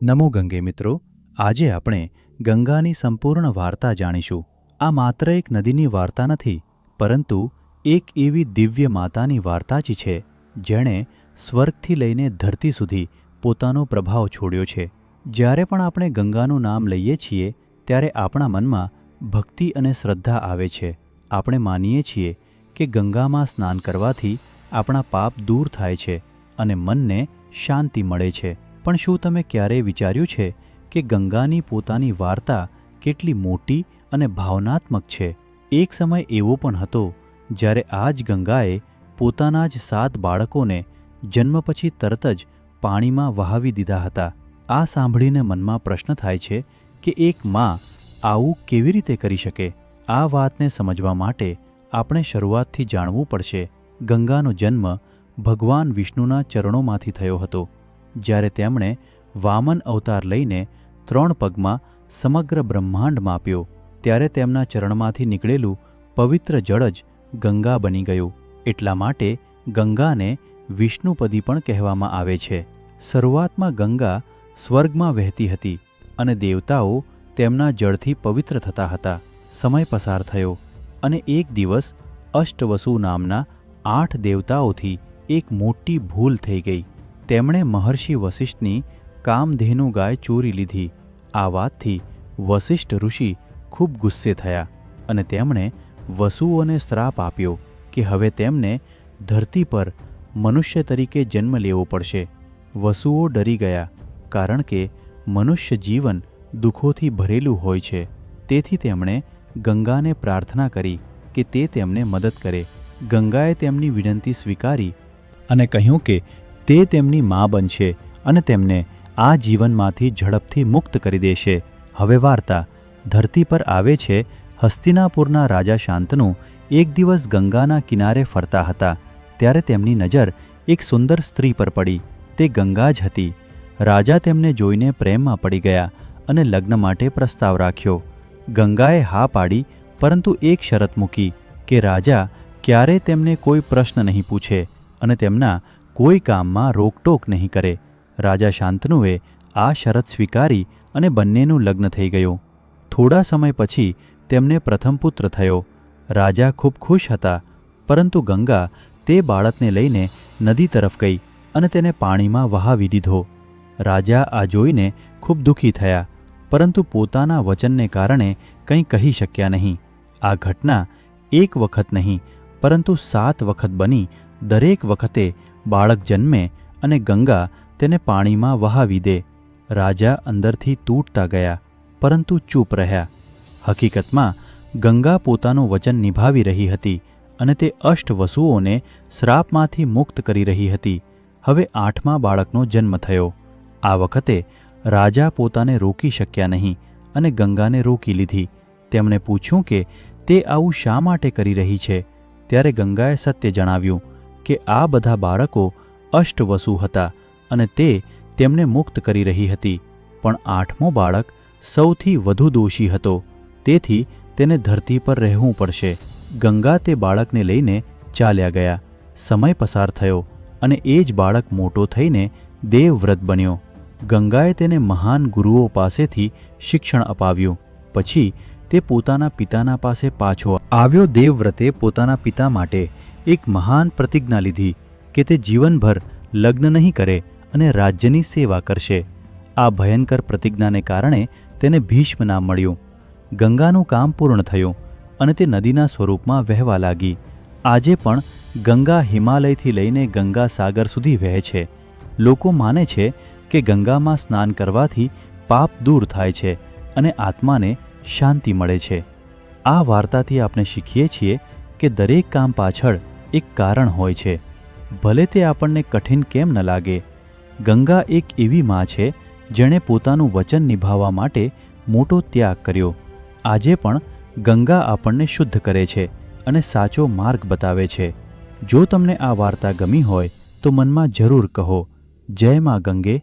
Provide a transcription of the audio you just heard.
નમો ગંગે મિત્રો, આજે આપણે ગંગાની સંપૂર્ણ વાર્તા જાણીશું. આ માત્ર એક નદીની વાર્તા નથી, પરંતુ એક એવી દિવ્ય માતાની વાર્તા જ છે જેણે સ્વર્ગથી લઈને ધરતી સુધી પોતાનો પ્રભાવ છોડ્યો છે. જ્યારે પણ આપણે ગંગાનું નામ લઈએ છીએ ત્યારે આપણા મનમાં ભક્તિ અને શ્રદ્ધા આવે છે. આપણે માનીએ છીએ કે ગંગામાં સ્નાન કરવાથી આપણા પાપ દૂર થાય છે અને મનને શાંતિ મળે છે. પણ શું તમે ક્યારેય વિચાર્યું છે કે ગંગાની પોતાની વાર્તા કેટલી મોટી અને ભાવનાત્મક છે? એક સમય એવો પણ હતો જ્યારે આ જ ગંગાએ પોતાના જ 7 બાળકોને જન્મ પછી તરત જ પાણીમાં વહાવી દીધા હતા. આ સાંભળીને મનમાં પ્રશ્ન થાય છે કે એક માં આવું કેવી રીતે કરી શકે? આ વાતને સમજવા માટે આપણે શરૂઆતથી જાણવું પડશે. ગંગાનો જન્મ ભગવાન વિષ્ણુના ચરણોમાંથી થયો હતો. જ્યારે તેમણે વામન અવતાર લઈને 3 પગમાં સમગ્ર બ્રહ્માંડ માપ્યો, ત્યારે તેમના ચરણમાંથી નીકળેલું પવિત્ર જળ જ ગંગા બની ગયું. એટલા માટે ગંગાને વિષ્ણુપદી પણ કહેવામાં આવે છે. શરૂઆતમાં ગંગા સ્વર્ગમાં વહેતી હતી અને દેવતાઓ તેમના જળથી પવિત્ર થતા હતા. સમય પસાર થયો અને એક દિવસ અષ્ટવસુ નામના 8 દેવતાઓથી એક મોટી ભૂલ થઈ ગઈ. તેમણે મહર્ષિ વસિષ્ઠની કામધેનુ ગાય ચોરી લીધી. આ વાતથી વસિષ્ઠ ઋષિ ખૂબ ગુસ્સે થયા અને તેમણે વસુઓને શ્રાપ આપ્યો કે હવે તેમને ધરતી પર મનુષ્ય તરીકે જન્મ લેવો પડશે. વસુઓ ડરી ગયા, કારણ કે મનુષ્ય જીવન દુઃખોથી ભરેલું હોય છે. તેથી તેમણે ગંગાને પ્રાર્થના કરી કે તે તેમને મદદ કરે. ગંગાએ તેમની વિનંતી સ્વીકારી અને કહ્યું કે તે તેમની મા બનશે અને તેમને આ જીવનમાંથી ઝડપથી મુક્ત કરી દેશે. હવે વાર્તા ધરતી પર આવે છે. હસ્તિનાપુરના રાજા શાંતનુ એક દિવસ ગંગાના કિનારે ફરતા હતા. ત્યારે તેમની નજર એક સુંદર સ્ત્રી પર પડી. તે ગંગા જ હતી. રાજા તેમને જોઈને પ્રેમમાં પડી ગયા અને લગ્ન માટે પ્રસ્તાવ રાખ્યો. ગંગાએ હા પાડી, પરંતુ એક શરત મૂકી કે રાજા ક્યારે તેમને કોઈ પ્રશ્ન નહીં પૂછે અને તેમના કોઈ કામમાં રોકટોક નહીં કરે. રાજા શાંતનુએ આ શરત સ્વીકારી અને બંનેનું લગ્ન થઈ ગયું. થોડા સમય પછી તેમને પ્રથમ પુત્ર થયો. રાજા ખૂબ ખુશ હતા, પરંતુ ગંગા તે બાળકને લઈને નદી તરફ ગઈ અને તેને પાણીમાં વહાવી દીધો. રાજા આ જોઈને ખૂબ દુઃખી થયા, પરંતુ પોતાના વચનને કારણે કંઈ કહી શક્યા નહીં. આ ઘટના એક વખત નહીં, પરંતુ 7 વખત બની. દરેક વખતે બાળક જન્મે અને ગંગા તેને પાણીમાં વહાવી દે. રાજા અંદરથી તૂટતા ગયા, પરંતુ ચૂપ રહ્યા. હકીકતમાં ગંગા પોતાનું વચન નિભાવી રહી હતી અને તે અષ્ટવસુઓને શ્રાપમાંથી મુક્ત કરી રહી હતી. હવે 8મા બાળકનો જન્મ થયો. આ વખતે રાજા પોતાને રોકી શક્યા નહીં અને ગંગાને રોકી લીધી. તેમણે પૂછ્યું કે તે આવું શા માટે કરી રહી છે. ત્યારે ગંગાએ સત્ય જણાવ્યું કે આ બધા બાળકો અષ્ટવસુ હતા અને તે તેમને મુક્ત કરી રહી હતી. પણ 8મો બાળક સૌથી વધુ દોષી હતો, તેથી તેને ધરતી પર રહેવું પડશે. ગંગા તે બાળકને લઈને ચાલ્યા ગયા. સમય પસાર થયો અને એ જ બાળક મોટો થઈને દેવવ્રત બન્યો. ગંગાએ તેને મહાન ગુરુઓ પાસેથી શિક્ષણ અપાવ્યું. પછી તે પોતાના પિતાના પાસે પાછો આવ્યો. દેવવ્રતે પોતાના પિતા માટે એક મહાન પ્રતિજ્ઞા લીધી કે તે જીવનભર લગ્ન નહીં કરે અને રાજ્યની સેવા કરશે. આ ભયંકર પ્રતિજ્ઞાને કારણે તેને ભીષ્મ નામ મળ્યું. ગંગાનું કામ પૂર્ણ થયું અને તે નદીના સ્વરૂપમાં વહેવા લાગી. આજે પણ ગંગા હિમાલયથી લઈને ગંગા સાગર સુધી વહે છે. લોકો માને છે કે ગંગામાં સ્નાન કરવાથી પાપ દૂર થાય છે અને આત્માને શાંતિ મળે છે. આ વાર્તાથી આપણે શીખીએ છીએ કે દરેક કામ પાછળ એક કારણ હોય છે, ભલે તે આપણને કઠિન કેમ ન લાગે. ગંગા એક એવી માં છે જેણે પોતાનું વચન નિભાવવા માટે મોટો ત્યાગ કર્યો. આજે પણ ગંગા આપણને શુદ્ધ કરે છે અને સાચો માર્ગ બતાવે છે. જો તમને આ વાર્તા ગમી હોય તો મનમાં જરૂર કહો, જય માં ગંગે.